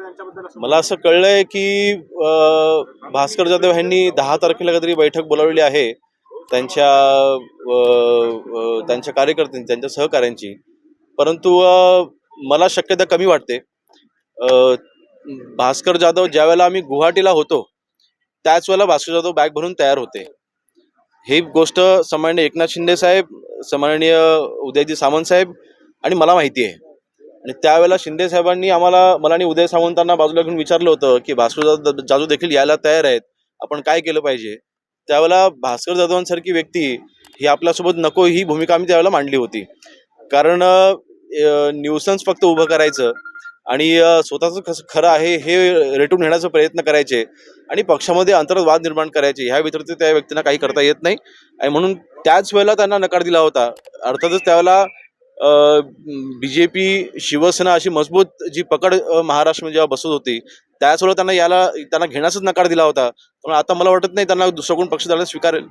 यांच्याबद्दल असं मला असं कळलंय की भास्कर जाधव यांनी 10 तारखेला काहीतरी बैठक बोलावलेली आहे त्यांच्या त्यांच्या कार्यकर्त्यांची, त्यांच्या सहकाऱ्यांची. परंतु मला शक्यता कमी वाटते. अ, भास्कर जाधव ज्या वेळेला आम्ही गुवाहाटीला होतो त्याच वेळेला भास्कर जाधव बॅग भरून तयार होते. ही गोष्ट सन्माननीय एकनाथ शिंदे साहेब, सन्माननीय उदयजी सामंत साहेब आणि मला माहिती आहे. आणि त्यावेळेला शिंदे साहेबांनी मला आणि उदय सामंतांना बाजूला घेऊन विचारलं होतं की भास्कर जाधव देखील यायला तयार आहेत, आपण काय केलं पाहिजे. त्यावेळेला भास्कर जाधवांसारखी व्यक्ती ही आपल्यासोबत नको ही भूमिका आम्ही त्यावेळेला मांडली होती. कारण न्यूसन्स फक्त उभं करायचं आणि स्वतःचं कसं खरं आहे हे रेटून नेण्याचा प्रयत्न करायचे आणि पक्षामध्ये अंतर्गत वाद निर्माण करायचे, ह्या व्यतिरिक्त त्या व्यक्तींना काही करता येत नाही. आणि म्हणून त्याच वेळेला त्यांना नकार दिला होता. अर्थातच त्यावेळेला बीजेपी शिवसेना अशी मजबूत जी पकड महाराष्ट्रामध्ये जेव्हा बसत होती त्याच वेळेला त्यांना घेण्याचाच नकार दिला होता. पण आता मला वाटत नाही त्यांना दुसरा कोण पक्ष द्यायला स्वीकारेल.